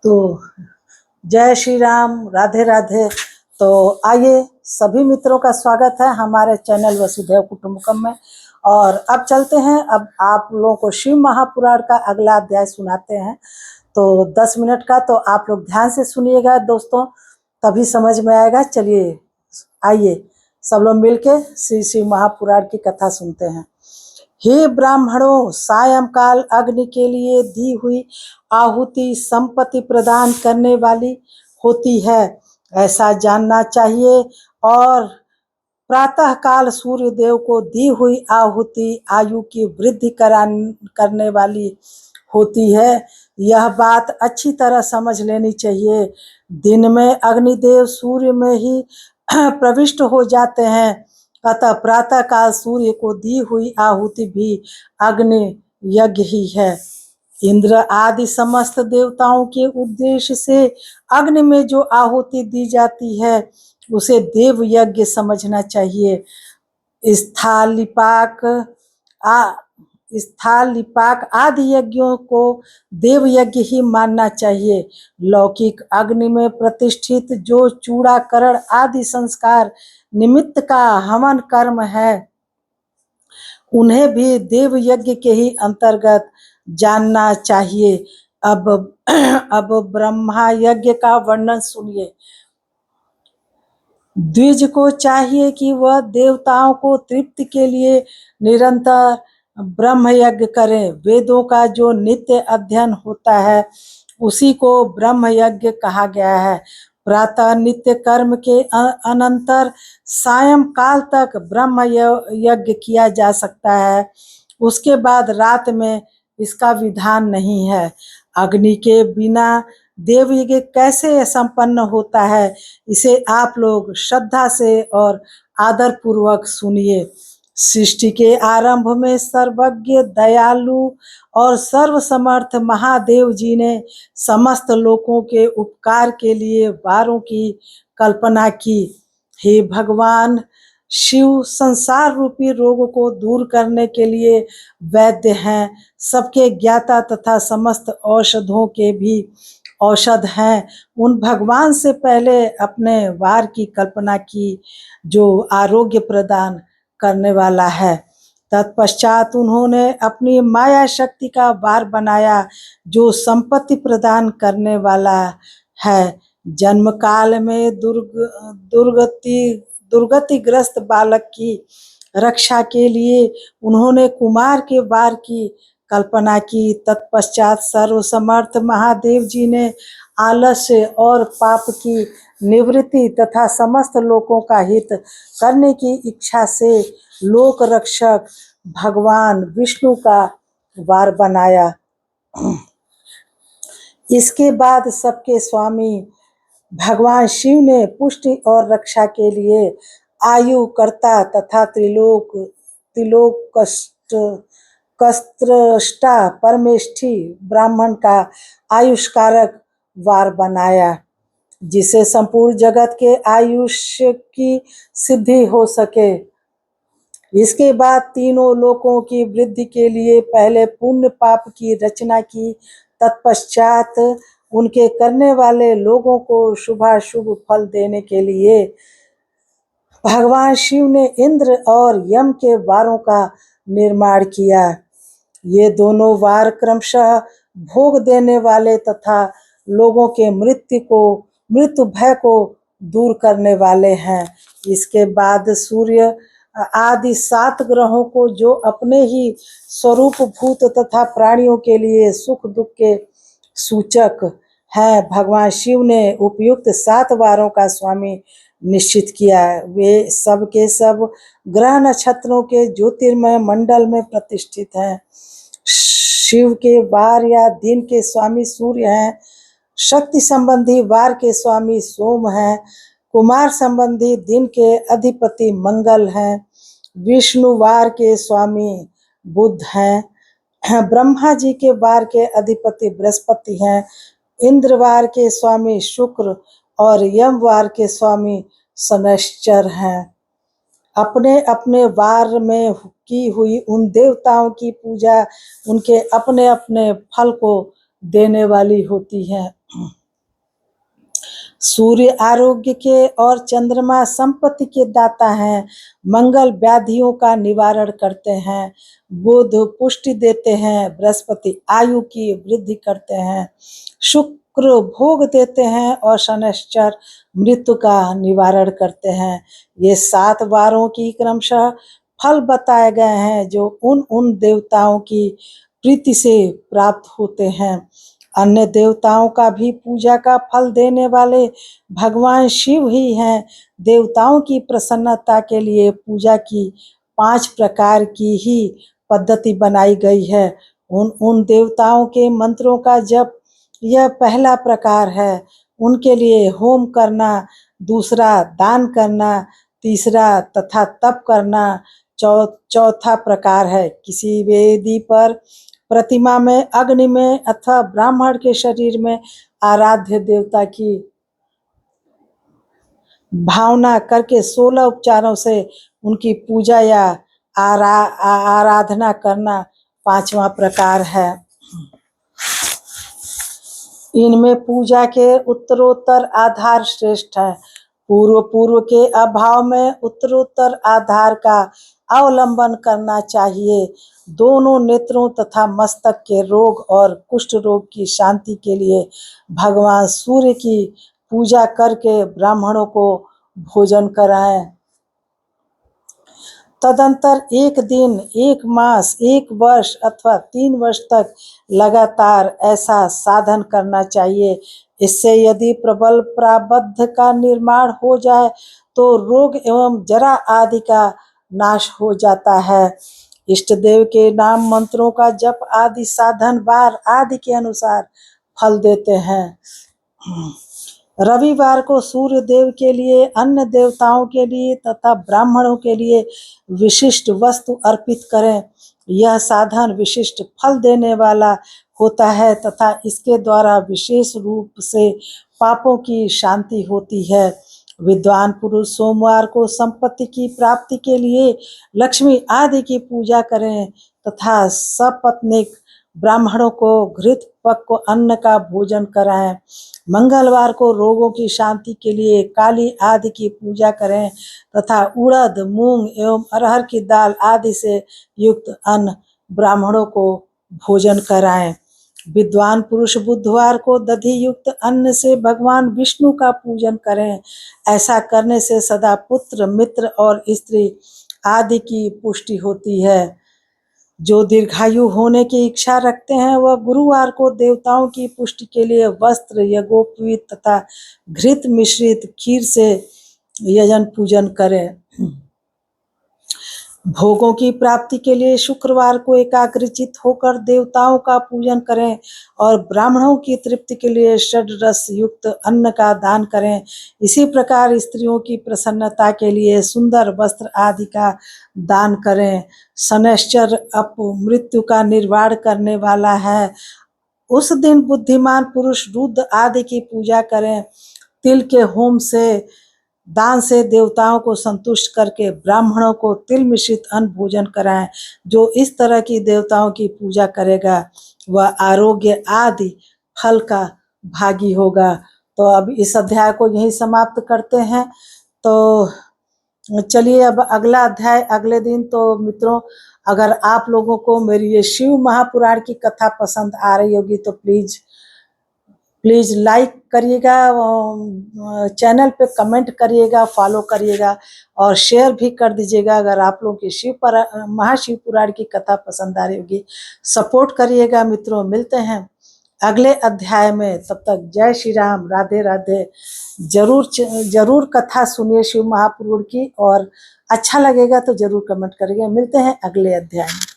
तो जय श्री राम, राधे राधे। तो आइए, सभी मित्रों का स्वागत है हमारे चैनल वसुधैव कुटुंबकम में। और अब चलते हैं, अब आप लोगों को शिव महापुराण का अगला अध्याय सुनाते हैं। तो 10 मिनट का, तो आप लोग ध्यान से सुनिएगा दोस्तों, तभी समझ में आएगा। चलिए आइए सब लोग मिलके श्री शिव महापुराण की कथा सुनते हैं। हे ब्राह्मणों, सायंकाल अग्नि के लिए दी हुई आहुति संपत्ति प्रदान करने वाली होती है, ऐसा जानना चाहिए। और प्रातः काल सूर्य देव को दी हुई आहुति आयु की वृद्धि करने वाली होती है, यह बात अच्छी तरह समझ लेनी चाहिए। दिन में अग्निदेव सूर्य में ही प्रविष्ट हो जाते हैं, अतः प्रातः काल सूर्य को दी हुई आहुति भी अग्नि यज्ञ ही है। इंद्र आदि समस्त देवताओं के उद्देश्य से अग्नि में जो आहुति दी जाती है उसे देव यज्ञ समझना चाहिए। स्थाल लिपाक आदि यज्ञों को देव यज्ञ ही मानना चाहिए। लौकिक अग्नि में प्रतिष्ठित जो चूड़ाकरण आदि संस्कार निमित्त का हवन कर्म है, उन्हें भी देव यज्ञ के ही अंतर्गत जानना चाहिए। अब ब्रह्मा यज्ञ का वर्णन सुनिए। द्विज को चाहिए कि वह देवताओं को तृप्ति के लिए निरंतर ब्रह्म यज्ञ करें। वेदों का जो नित्य अध्ययन होता है उसी को ब्रह्म यज्ञ कहा गया है। प्रातः नित्य कर्म के अनंतर सायंकाल तक ब्रह्म यज्ञ किया जा सकता है, उसके बाद रात में इसका विधान नहीं है। अग्नि के बिना देव यज्ञ कैसे संपन्न होता है, इसे आप लोग श्रद्धा से और आदर पूर्वक सुनिए। सृष्टि के आरंभ में सर्वज्ञ, दयालु और सर्वसमर्थ महादेव जी ने समस्त लोगों के उपकार के लिए वारों की कल्पना की। हे भगवान शिव संसार रूपी रोग को दूर करने के लिए वैद्य हैं, सबके ज्ञाता तथा समस्त औषधों के भी औषध हैं। उन भगवान से पहले अपने वार की कल्पना की जो आरोग्य प्रदान करने वाला है। तत्पश्चात उन्होंने अपनी माया शक्ति का वार बनाया जो संपत्ति प्रदान करने वाला है। जन्म काल में दुर्गतिग्रस्त बालक की रक्षा के लिए उन्होंने कुमार के वार की कल्पना की। तत्पश्चात सर्वसमर्थ महादेव जी ने आलस्य और पाप की निवृत्ति तथा समस्त लोगों का हित करने की इच्छा से लोक रक्षक भगवान विष्णु का वार बनाया। इसके बाद सबके स्वामी भगवान शिव ने पुष्टि और रक्षा के लिए आयु कर्ता तथा कस्त्रष्टा परमेष्ठी ब्राह्मण का आयुष्कारक वार बनाया, जिसे संपूर्ण जगत के आयुष्य की सिद्धि हो सके। इसके बाद तीनों लोकों की वृद्धि के लिए पहले पुण्य पाप की रचना की, तत्पश्चात उनके करने वाले लोगों को शुभाशुभ फल देने के लिए भगवान शिव ने इंद्र और यम के वारों का निर्माण किया। ये दोनों वार क्रमशः भोग देने वाले तथा लोगों के मृत्यु भय को दूर करने वाले हैं। इसके बाद सूर्य आदि 7 ग्रहों को जो अपने ही स्वरूप भूत तथा प्राणियों के लिए सुख दुख के सूचक है, भगवान शिव ने उपयुक्त 7 वारों का स्वामी निश्चित किया। वे सब के सब ग्रह नक्षत्रों के ज्योतिर्मय मंडल में प्रतिष्ठित हैं। शिव के वार या दिन के स्वामी सूर्य हैं, शक्ति संबंधी वार के स्वामी सोम हैं, कुमार संबंधी दिन के अधिपति मंगल हैं, विष्णु वार के स्वामी बुध हैं, ब्रह्मा जी के वार के अधिपति बृहस्पति हैं, इंद्र वार के स्वामी शुक्र और यम वार के स्वामी शनैश्चर हैं। अपने अपने वार में की हुई उन देवताओं की पूजा उनके अपने अपने फल को देने वाली होती है। सूर्य आरोग्य के और चंद्रमा संपत्ति के दाता हैं। मंगल व्याधियों का निवारण करते हैं। बुध पुष्टि देते हैं। बृहस्पति आयु की वृद्धि करते हैं। शुक्र भोग देते हैं और शनैश्चर मृत्यु का निवारण करते हैं। ये 7 वारों की क्रमशः फल बताए गए हैं जो उन उन देवताओं की प्रीति से प्राप्त होते हैं। अन्य देवताओं का भी पूजा का फल देने वाले भगवान शिव ही हैं। देवताओं की प्रसन्नता के लिए पूजा की 5 प्रकार की ही पद्धति बनाई गई है। उन देवताओं के मंत्रों का जप यह पहला प्रकार है। उनके लिए होम करना, दूसरा दान करना, तीसरा तथा तप करना चौथा प्रकार है। किसी वेदी पर, प्रतिमा में, अग्नि में अथवा ब्राह्मण के शरीर में आराध्य देवता की भावना करके 16 उपचारों से उनकी पूजा या आराधना करना 5वां प्रकार है। इनमें पूजा के उत्तरोत्तर आधार श्रेष्ठ है। पूर्व के अभाव में उत्तरोत्तर आधार का अवलंबन करना चाहिए। दोनों नेत्रों तथा मस्तक के रोग और कुष्ठ रोग की शांति के लिए भगवान सूर्य की पूजा करके ब्राह्मणों को भोजन कराएं। तदंतर 1 दिन, 1 मास, 1 वर्ष अथवा 3 वर्ष तक लगातार ऐसा साधन करना चाहिए। इससे यदि प्रबल प्रारब्ध का निर्माण हो जाए तो रोग एवं जरा आदि का नाश हो जाता है। इष्ट देव के नाम मंत्रों का जप आदि साधन वार आदि के अनुसार फल देते हैं। रविवार को सूर्य देव के लिए, अन्य देवताओं के लिए तथा ब्राह्मणों के लिए विशिष्ट वस्तु अर्पित करें। यह साधन विशिष्ट फल देने वाला होता है तथा इसके द्वारा विशेष रूप से पापों की शांति होती है। विद्वान पुरुष सोमवार को संपत्ति की प्राप्ति के लिए लक्ष्मी आदि की पूजा करें तथा सपत्नीक ब्राह्मणों को घृत पक्व अन्न का भोजन कराएं। मंगलवार को रोगों की शांति के लिए काली आदि की पूजा करें तथा उड़द, मूंग एवं अरहर की दाल आदि से युक्त अन्न ब्राह्मणों को भोजन कराएं। विद्वान पुरुष बुधवार को दधि युक्त अन्न से भगवान विष्णु का पूजन करें। ऐसा करने से सदा पुत्र, मित्र और स्त्री आदि की पुष्टि होती है। जो दीर्घायु होने की इच्छा रखते हैं वह गुरुवार को देवताओं की पुष्टि के लिए वस्त्र, यज्ञोपवीत तथा घृत मिश्रित खीर से यजन पूजन करें। भोगों की प्राप्ति के लिए शुक्रवार को एकाग्रचित होकर देवताओं का पूजन करें और ब्राह्मणों की तृप्ति के लिए षड्रस युक्त अन्न का दान करें। इसी प्रकार स्त्रियों की प्रसन्नता के लिए सुंदर वस्त्र आदि का दान करें। शनैश्चर अपमृत्यु का निर्वाण करने वाला है। उस दिन बुद्धिमान पुरुष रुद्र आदि की पूजा करें। तिल के होम से, दान से देवताओं को संतुष्ट करके ब्राह्मणों को तिल मिश्रित अन्न भोजन कराएं। जो इस तरह की देवताओं की पूजा करेगा वह आरोग्य आदि फल का भागी होगा। तो अब इस अध्याय को यही समाप्त करते हैं। तो चलिए अब अगला अध्याय अगले दिन। तो मित्रों, अगर आप लोगों को मेरी ये शिव महापुराण की कथा पसंद आ रही होगी तो प्लीज़ लाइक करिएगा, चैनल पे कमेंट करिएगा, फॉलो करिएगा और शेयर भी कर दीजिएगा। अगर आप लोगों की महाशिव पुराण की कथा पसंद आ रही होगी, सपोर्ट करिएगा मित्रों। मिलते हैं अगले अध्याय में। तब तक जय श्री राम, राधे राधे। जरूर कथा सुनिए शिव महापुराण की और अच्छा लगेगा तो जरूर कमेंट करिएगा। मिलते हैं अगले अध्याय में।